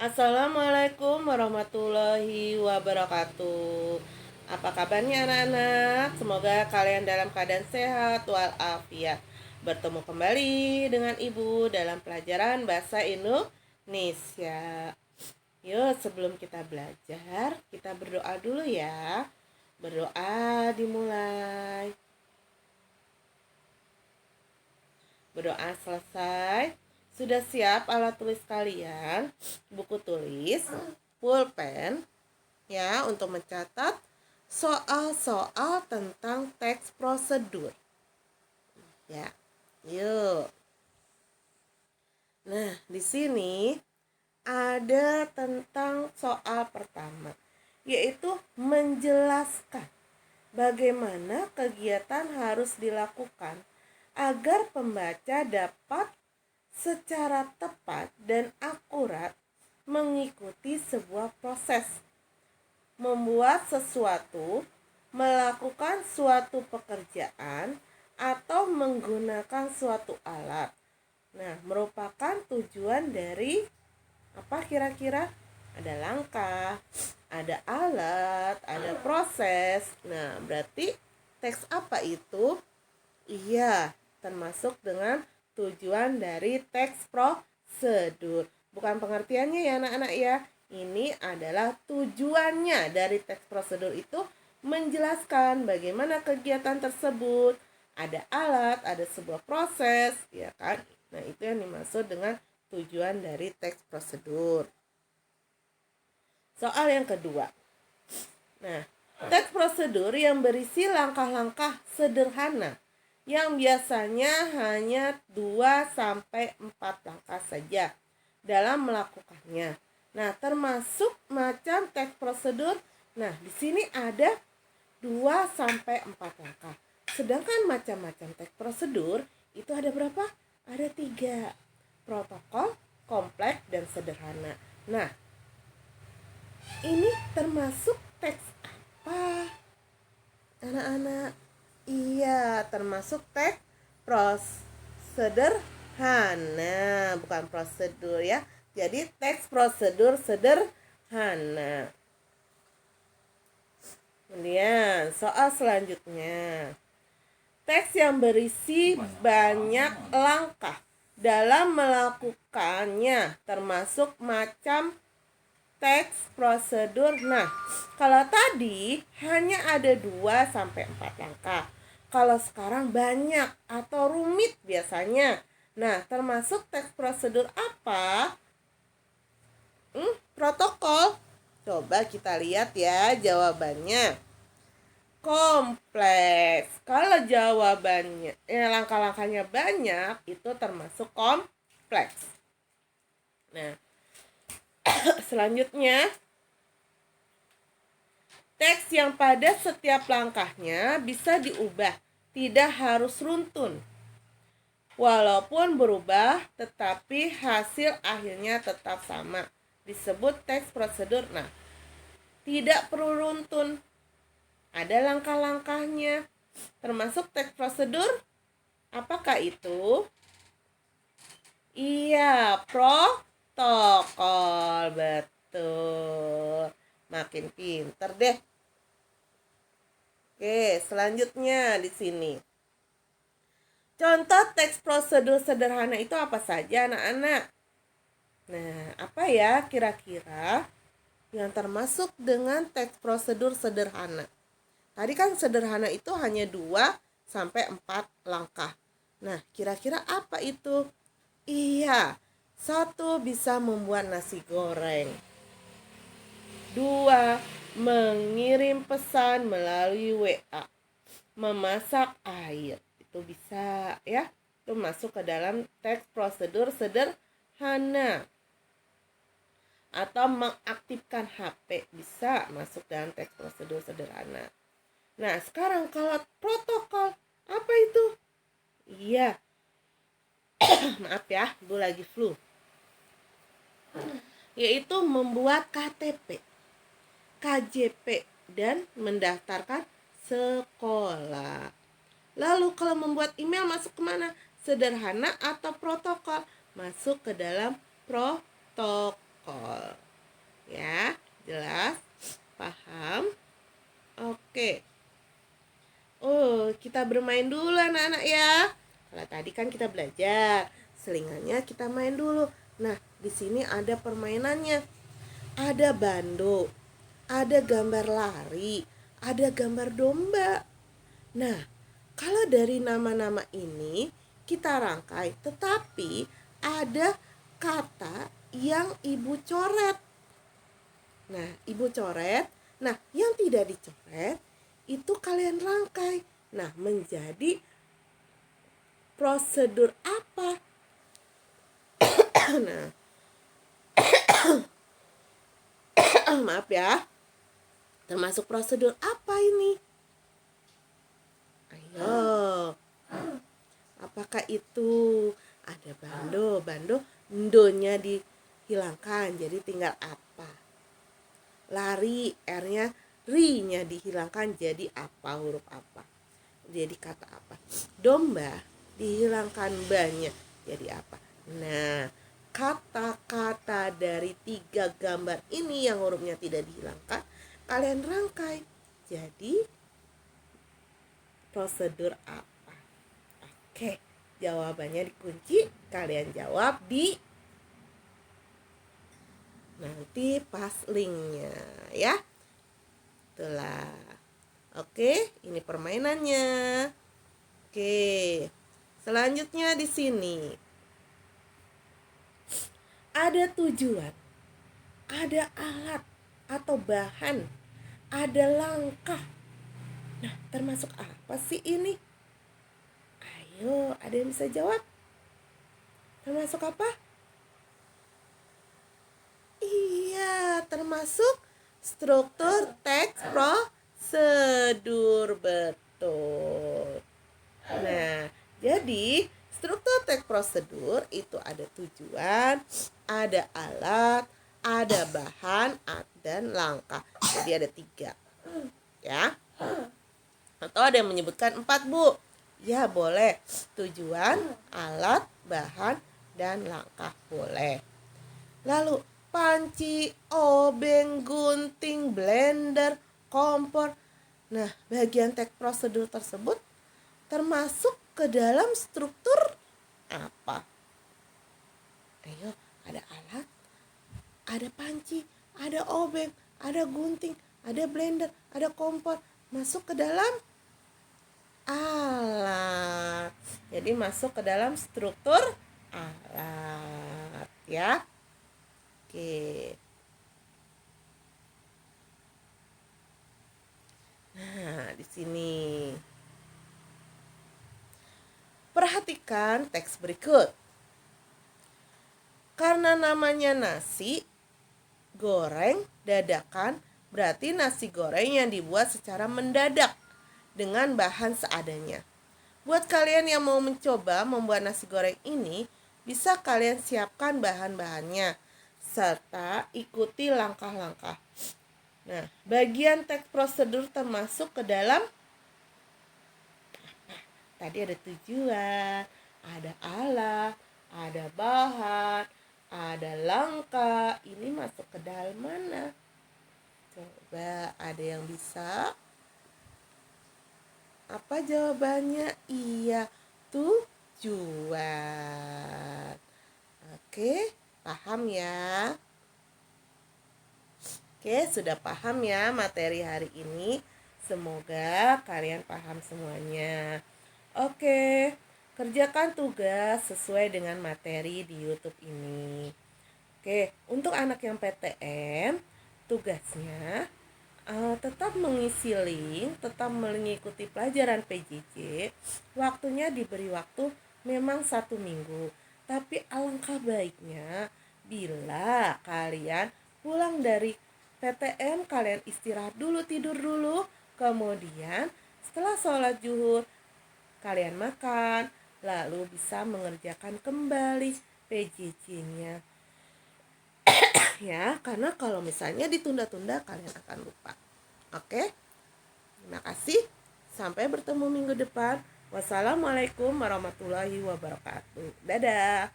Assalamualaikum warahmatullahi wabarakatuh. Apa kabarnya anak-anak? Semoga kalian dalam keadaan sehat walafiat. Bertemu kembali dengan Ibu dalam pelajaran Bahasa Indonesia. Yuk, sebelum kita belajar, kita berdoa dulu ya. Berdoa dimulai. Berdoa selesai. Sudah siap alat tulis kalian, buku tulis, pulpen ya untuk mencatat soal-soal tentang teks prosedur. Ya. Yuk. Nah, di sini ada tentang soal pertama, yaitu menjelaskan bagaimana kegiatan harus dilakukan agar pembaca dapat secara tepat dan akurat mengikuti sebuah proses membuat sesuatu, melakukan suatu pekerjaan, atau menggunakan suatu alat. Nah, merupakan tujuan dari apa kira-kira? Ada langkah, ada alat, ada proses. Nah, berarti teks apa itu? Iya, termasuk dengan tujuan dari teks prosedur. Bukan pengertiannya ya anak-anak ya. Ini adalah tujuannya dari teks prosedur itu menjelaskan bagaimana kegiatan tersebut. Ada alat, ada sebuah proses, ya kan? Nah, itu yang dimaksud dengan tujuan dari teks prosedur. Soal yang kedua. Nah, teks prosedur yang berisi langkah-langkah sederhana yang biasanya hanya 2-4 langkah saja dalam melakukannya. Nah, termasuk macam teks prosedur. Nah, di sini ada 2-4 langkah. Sedangkan macam-macam teks prosedur itu ada berapa? Ada 3. Protokol, kompleks, dan sederhana. Nah, ini termasuk teks apa? Anak-anak, iya, termasuk teks sederhana, bukan prosedur ya. Jadi teks prosedur sederhana. Kemudian soal selanjutnya. Teks yang berisi banyak langkah dalam melakukannya termasuk macam teks prosedur. Nah, kalau tadi hanya ada 2-4 langkah. Kalau sekarang banyak atau rumit biasanya. Nah, termasuk teks prosedur apa? Protokol. Coba kita lihat ya jawabannya. Kompleks. Kalau jawabannya langkah-langkahnya banyak, itu termasuk kompleks. Nah, selanjutnya, teks yang pada setiap langkahnya bisa diubah, tidak harus runtun. Walaupun berubah, tetapi hasil akhirnya tetap sama. Disebut teks prosedur. Nah, tidak perlu runtun. Ada langkah-langkahnya. Termasuk teks prosedur. Apakah itu? Iya, protokol. Betul. Makin pinter deh. Oke, selanjutnya di sini. Contoh teks prosedur sederhana itu apa saja, anak-anak? Nah, apa ya kira-kira yang termasuk dengan teks prosedur sederhana? Tadi kan sederhana itu hanya 2-4 langkah. Nah, kira-kira apa itu? Iya, 1 bisa membuat nasi goreng. 2, mengirim pesan melalui WA. Memasak air. Itu bisa ya. Itu masuk ke dalam teks prosedur sederhana. Atau mengaktifkan HP bisa masuk dalam teks prosedur sederhana. Nah, sekarang kalau protokol, apa itu? Iya. Maaf ya, Ibu lagi flu. Yaitu membuat KTP, KJP, dan mendaftarkan sekolah. Lalu kalau membuat email masuk kemana? Sederhana atau protokol? Masuk ke dalam protokol. bermain dulu anak-anak ya. Kalau tadi kan kita belajar, selingannya kita main dulu. Nah, di sini ada permainannya. Ada bando, ada gambar lari, ada gambar domba. Nah, kalau dari nama-nama ini kita rangkai, tetapi ada kata yang ibu coret. Nah, ibu coret. Nah, yang tidak dicoret itu kalian rangkai. Nah, menjadi prosedur apa? Nah, maaf ya. Termasuk prosedur apa ini? Ayo. Apakah itu ada bando? Bando, ndonya dihilangkan, jadi tinggal apa? Lari, R-nya, ri-nya dihilangkan, jadi apa? Huruf apa? Jadi kata apa? Domba, dihilangkan banyak, jadi apa? Nah, kata-kata dari 3 gambar ini yang hurufnya tidak dihilangkan, kalian rangkai. Jadi, prosedur apa? Oke, jawabannya dikunci. Kalian jawab di nanti pas linknya ya. Itulah. Oke, ini permainannya. Oke. Selanjutnya di sini ada tujuan, ada alat atau bahan, ada langkah. Nah, termasuk apa sih ini? Ayo, ada yang bisa jawab? Termasuk apa? Iya, termasuk struktur teks prosedur, betul. Nah, jadi struktur teks prosedur itu ada tujuan, ada alat, ada bahan, dan langkah. Jadi ada 3, ya. Atau ada yang menyebutkan 4, Bu. Ya, boleh. Tujuan, alat, bahan, dan langkah, boleh. Lalu panci, obeng, gunting, blender, kompor. Nah, bagian teks prosedur tersebut termasuk ke dalam struktur apa? Ayo, ada alat, ada panci, ada obeng, ada gunting, ada blender, ada kompor. Masuk ke dalam alat. Jadi masuk ke dalam struktur alat, ya. Oke. Nah, di sini perhatikan teks berikut. Karena namanya nasi goreng dadakan, berarti nasi goreng yang dibuat secara mendadak dengan bahan seadanya. Buat kalian yang mau mencoba membuat nasi goreng ini, bisa kalian siapkan bahan-bahannya serta ikuti langkah-langkah. Nah, bagian teks prosedur termasuk ke dalam tadi ada tujuan, ada alat, ada bahan, ada langkah. Ini masuk ke dalam mana? Coba ada yang bisa? Apa jawabannya? Iya, tujuan. Oke, paham ya? Oke, sudah paham ya materi hari ini? Semoga kalian paham semuanya. Oke, kerjakan tugas sesuai dengan materi di YouTube ini. Oke, untuk anak yang PTM, tugasnya tetap mengisi link, tetap mengikuti pelajaran PJJ. Waktunya diberi waktu memang 1 minggu. Tapi alangkah baiknya bila kalian pulang dari PTM, kalian istirahat dulu, tidur dulu. Kemudian setelah sholat zuhur, kalian makan, lalu bisa mengerjakan kembali PJJ-nya. Ya, karena kalau misalnya ditunda-tunda kalian akan lupa. Oke? Terima kasih. Sampai bertemu minggu depan. Wassalamualaikum warahmatullahi wabarakatuh. Dadah.